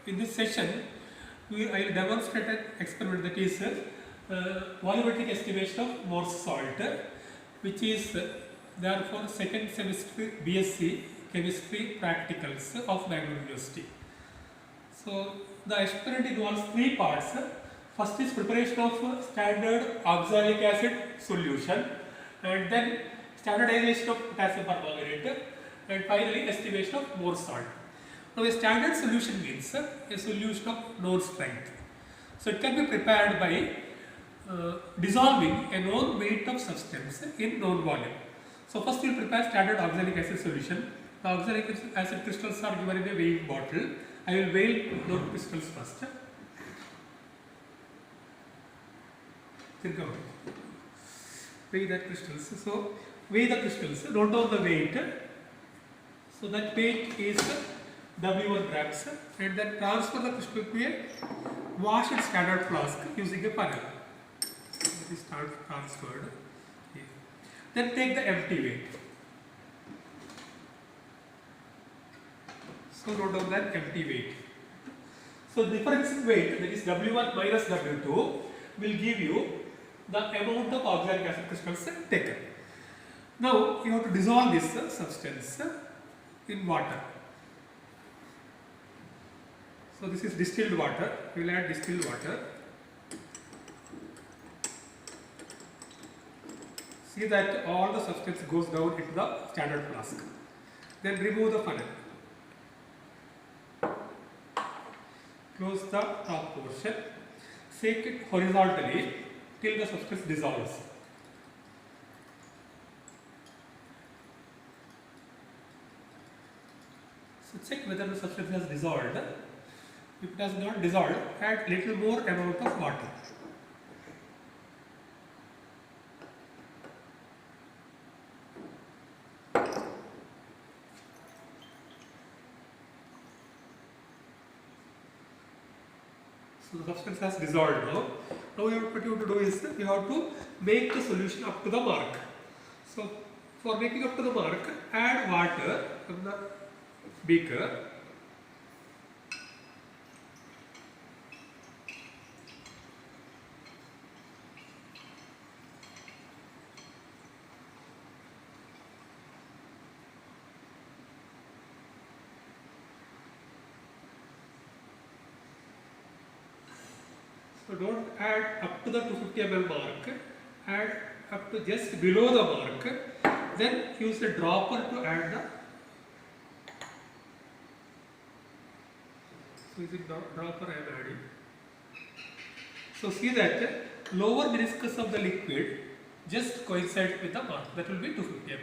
In this session, I will demonstrate an experiment, that is volumetric estimation of Morse salt, which is therefore second semester BSc Chemistry Practicals of Bangalore University. So the experiment involves three parts. First is preparation of standard oxalic acid solution, and then standardization of potassium permanganate, and finally estimation of Morse salt. Now a standard solution means a solution of known strength. So it can be prepared by dissolving a known weight of substance in known volume. So first we will prepare standard oxalic acid solution. The oxalic acid crystals are given in a weighing bottle. I will weigh those crystals first. Think of it. Weigh that crystals. So weigh the crystals, note down the weight. So that weight is W1 grams, and then transfer the crystal to a washed standard flask using a funnel. It is transferred here. Then take the empty weight. So note down that empty weight. So difference in weight, that is W1 minus W2, will give you the amount of oxalic acid crystals taken. Now you have to dissolve this substance in water. So this is distilled water. We will add distilled water. See that all the substance goes down into the standard flask. Then remove the funnel. Close the top portion. Shake it horizontally till the substance dissolves. So check whether the substance has dissolved. If it has not dissolved, add little more amount of water. So the substance has dissolved now. Now what you have to do is you have to make the solution up to the mark. So for making up to the mark, add water from the beaker. So don't add up to the 250 ml mark, add up to just below the mark, then use a dropper to add the. So using dropper I am adding. So see that lower meniscus of the liquid just coincides with the mark, that will be 250 ml.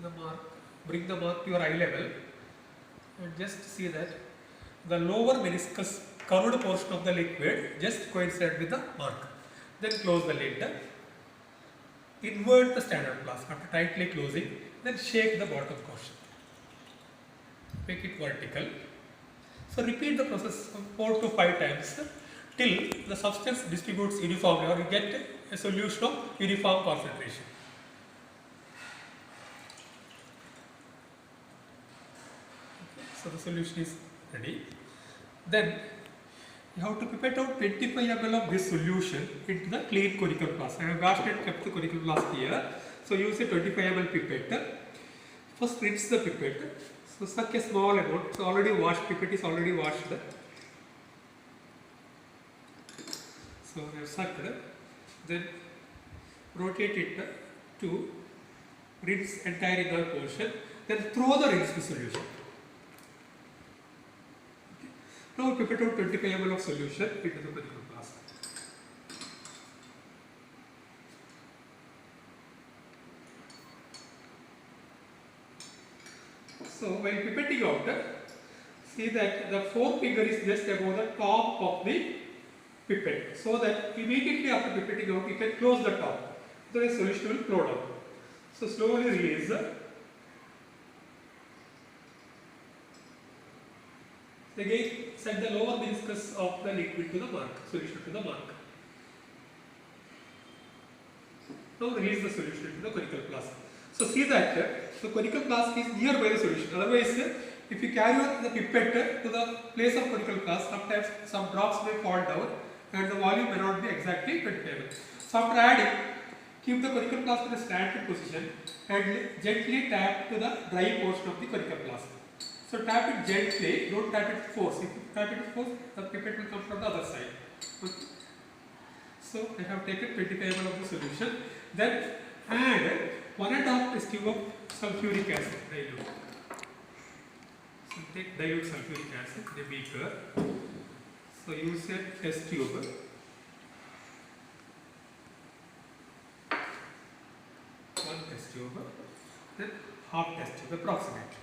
The mark, bring the mark to your eye level and just see that the lower meniscus curved portion of the liquid just coincides with the mark. Then close the lid, invert the standard flask after tightly closing, then shake the bottom portion, make it vertical. So repeat the process 4 to 5 times till the substance distributes uniformly or you get a solution of uniform concentration. So the solution is ready. Then you have to pipette out 25 ml of this solution into the clean conical flask. I have washed and kept the conical flask here. So use a 25 ml pipette. First rinse the pipette. So suck a small amount. So already washed, pipette is already washed. So I have sucked. Then rotate it to rinse entire inner portion. Then throw the rinsed solution. Now pipette out 25 ml of solution into the conical flask. So while pipetting out, see that the forefinger is just above the top of the pipette, so that immediately after pipetting out you can close the top, so the solution will flow down. So slowly release. Again, set the lower meniscus of the liquid to the mark, solution to the mark. Now release the solution into the conical flask. So see that the conical flask is nearby the solution. Otherwise, if you carry on the pipette to the place of conical flask, sometimes some drops may fall down and the volume may not be exactly 25. So after adding, keep the conical flask in a standing position and gently tap to the dry portion of the conical flask. So tap it gently, don't tap it force. If you tap it force, the pipette will come from the other side. Okay. So I have taken 25 ml of the solution. Then add 1.5 test tube of sulfuric acid dilute. So take dilute sulfuric acid in a beaker. So use a test tube. One test tube, then half test tube, approximate.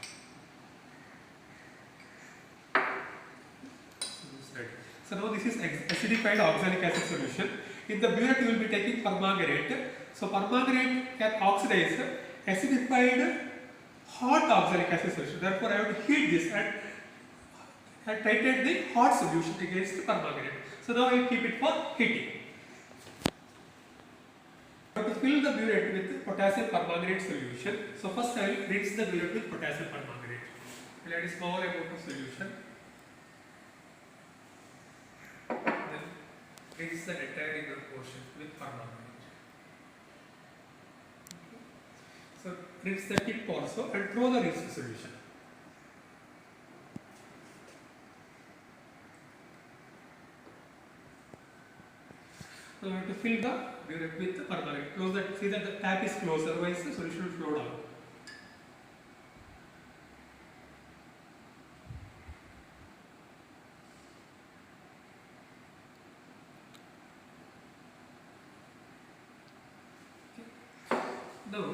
So now this is acidified oxalic acid solution. In the burette you will be taking permanganate. So permanganate can oxidize acidified hot oxalic acid solution. Therefore I have to heat this and titrate the hot solution against the permanganate. So now I will keep it for heating. I have to fill the burette with potassium permanganate solution. So first I will rinse the burette with potassium permanganate. I will add a small amount of solution. Rinse the entire inner portion with permanganate. So rinse the tip also and throw the rinsed solution. So we have to fill the burette with permanganate. Close that. See that the tap is closed, otherwise the solution will flow down. Now,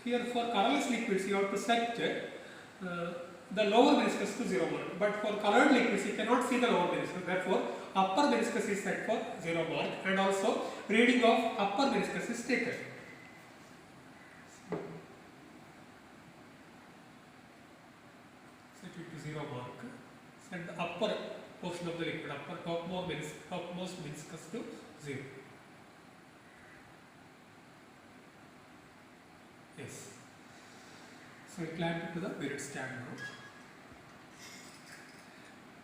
here for colorless liquids, you have to set the lower meniscus to 0 mark. But for colored liquids, you cannot see the lower meniscus. Therefore, upper meniscus is set for 0 mark, and also reading of upper meniscus is taken. Set it to 0 mark. Set the upper portion of the liquid, topmost meniscus to 0. Yes. So we clamp it to the burette stand now.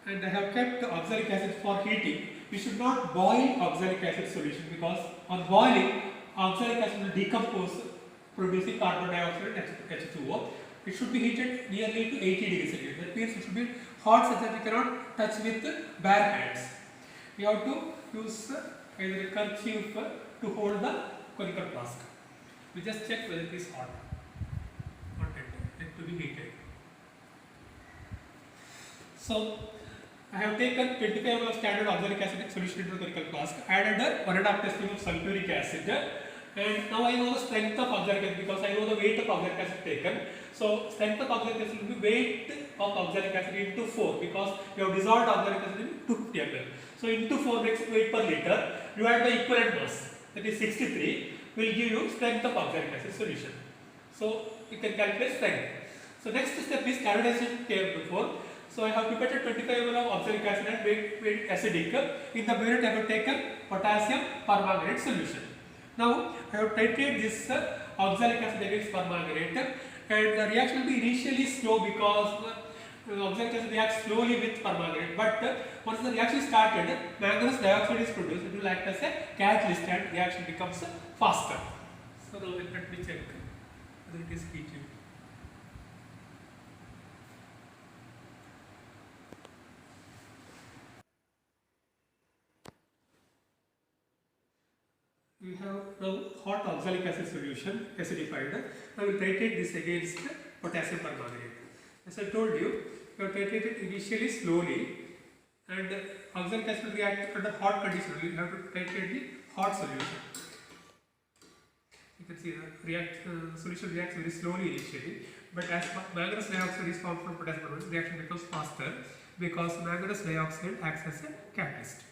And I have kept oxalic acid for heating. We should not boil oxalic acid solution, because on boiling, oxalic acid will decompose, producing carbon dioxide and H2O. It should be heated nearly to 80 degrees Celsius. That means it should be hot such that we cannot touch with bare hands. We have to use either a kerchief to hold the conical flask. We just check whether it is hot or tender to be heated. So I have taken 25 ml of standard oxalic acid solution into the conical flask, added 1.5 test tube of sulfuric acid, and now I know the strength of oxalic acid because I know the weight of oxalic acid taken. So strength of oxalic acid will be weight of oxalic acid into 4, because you have dissolved oxalic acid in 250 ml. So into 4 makes weight per liter, divided by equivalent mass, that is 63, will give you strength of oxalic acid solution. So you can calculate strength. So next step is carbonization came before. So I have pipetted 25 ml of oxalic acid and made acidic. In the burette I have taken potassium permanganate solution. Now I have titrated this oxalic acid against permanganate, and the reaction will be initially slow because oxalic acid reacts slowly with permanganate. But once the reaction started, manganese dioxide is produced. It will act as a catalyst and reaction becomes faster. So now let me check whether it is heated. We have now hot oxalic acid solution acidified. I will titrate this against potassium permanganate. As I told you, you have titrated initially slowly, and oxalic acid will react under hot conditions. You have to titrate the hot solution. You can see the solution reacts very slowly initially, but as manganese dioxide is formed from potassium permanganate, reaction becomes faster because manganese dioxide acts as a catalyst.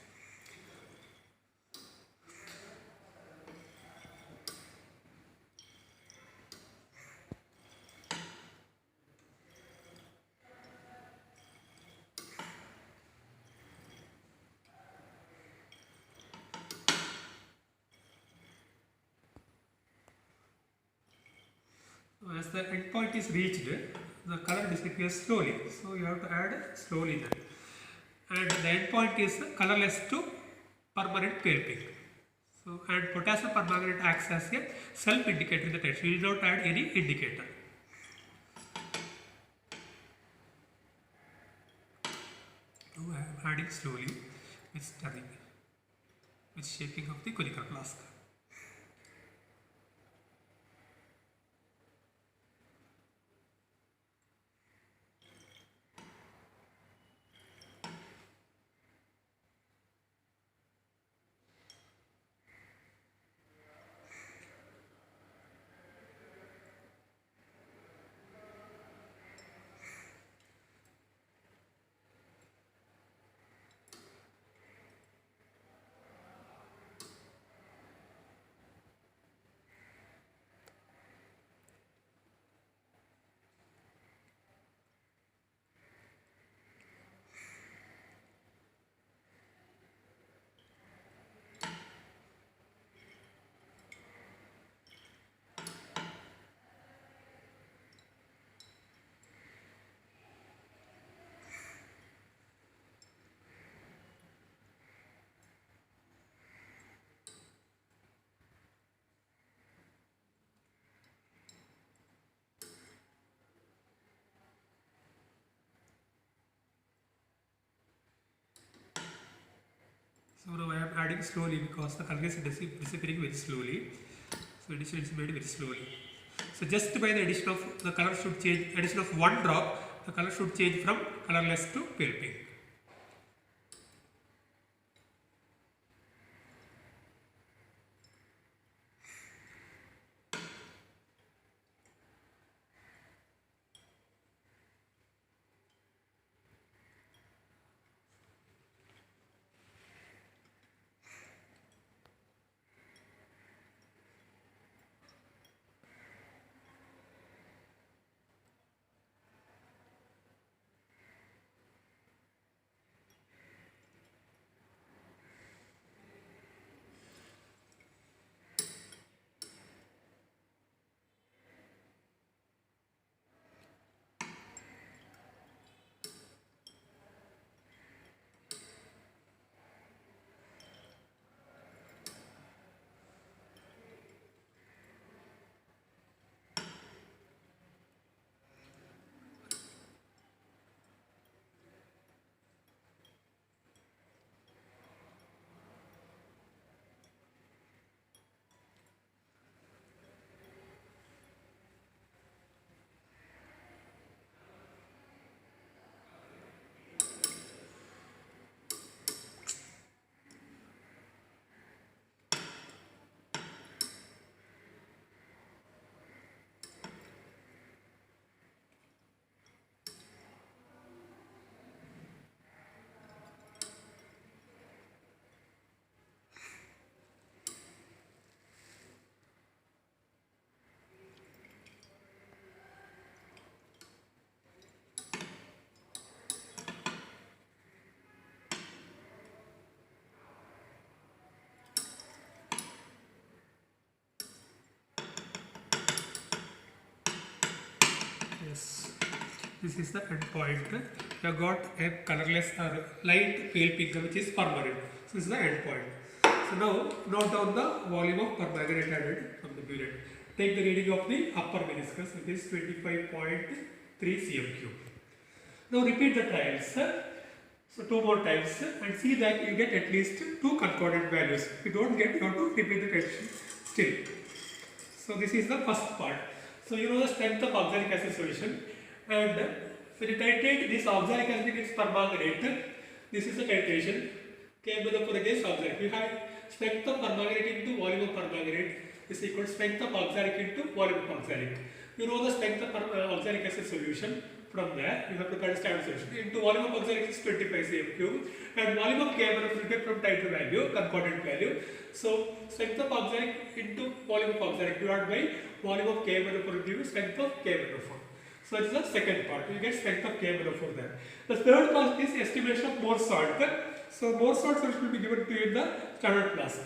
once the end point is reached, the color disappears slowly. So you have to add slowly then. And the end point is colorless to permanent pale pink. So, and potassium permanganate acts as a self-indicator in the text. You do not add any indicator. Now I am adding slowly with stirring, with shaking of the conical flask. So now I am adding slowly because the color is disappearing very slowly. So addition is made very slowly. So just by the addition of the color should change, addition of one drop, the color should change from colorless to pale pink. Yes, this is the end point. You have got a colorless or light pale pink which is permanent. So this is the end point. So now note down the volume of permanganate added from the bullet. Take the reading of the upper meniscus, which is 25.3 cm3. Now repeat the trials. So 2 more times and see that you get at least 2 concordant values. If you don't get, you have to repeat the question still. So this is the first part. So you know the strength of oxalic acid solution, and when you titrate this oxalic acid against permanganate, this is the titration. Kmn against oxalic. We have strength of permanganate into volume of permanganate is equal to strength of oxalic into volume of oxalic. You know the strength of oxalic acid solution. From there, you have to cut a standard solution. Into volume of oxalic is 25 cm3, and volume of KMnO you get from title value, concordant value. So, strength of oxalic into volume of oxalic divided by volume of KMnO will give you strength of KMnO4. So, it is the second part. You get strength of KMnO4 there. The third part is estimation of Morse salt. So, Morse salt solution will be given to you in the standard flask.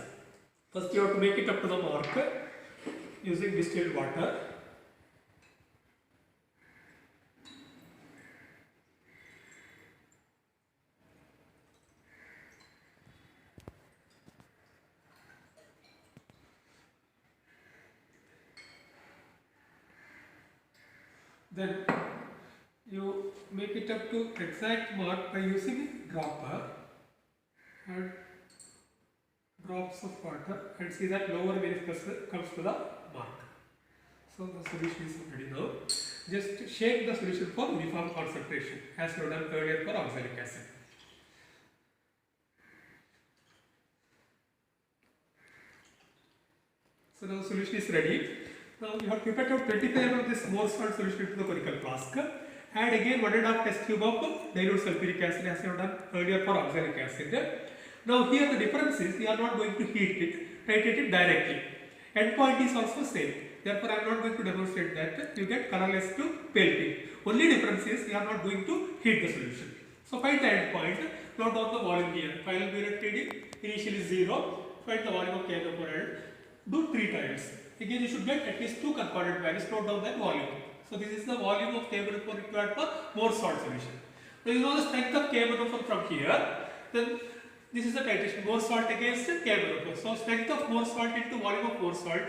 First, you have to make it up to the mark using distilled water. Then you make it up to exact mark by using dropper and drops of water and see that lower viscous comes to the mark. So the solution is ready now. Just shake the solution for uniform concentration as we have done earlier for oxalic acid. So now the solution is ready. Now you have prepared out 25 ml of this more salt solution into the conical flask. Add again 1.5 test tube of dilute sulfuric acid as we have done earlier for oxalic acid. Now here the difference is we are not going to heat it, titrate it directly. End point is also same. Therefore I am not going to demonstrate that. You get colorless to pale pink. Only difference is we are not going to heat the solution. So find the end point. Note down the volume here. Final period reading initially 0. Find the volume of KNO4 and do 3 times. Again you should get at least 2 concordant values. Note down that volume. So this is the volume of KNO4 required for more salt solution. Now you know the strength of KNO4 from here. Then this is the titration, more salt against KNO4. So strength of more salt into volume of more salt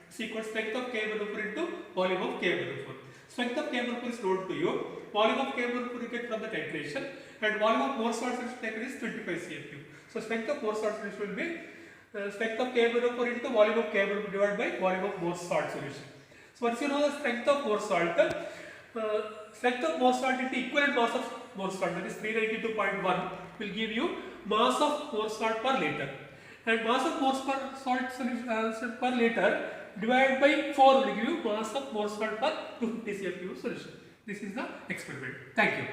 is equal to strength of KNO4 into volume of KNO4. Strength of KNO4 is known to you. Volume of KNO4 you get from the titration and volume of more salt solution taken is 25 cm3. So strength of more salt solution will be strength of KNO4 into volume of KNO4 divided by volume of more salt solution. So once you know the strength of more salt into equivalent mass of more salt, that is 392.1, will give you mass of more salt per liter. And mass of more salt solution per liter divided by 4 will give you mass of more salt per 250 cm3 solution. This is the experiment. Thank you.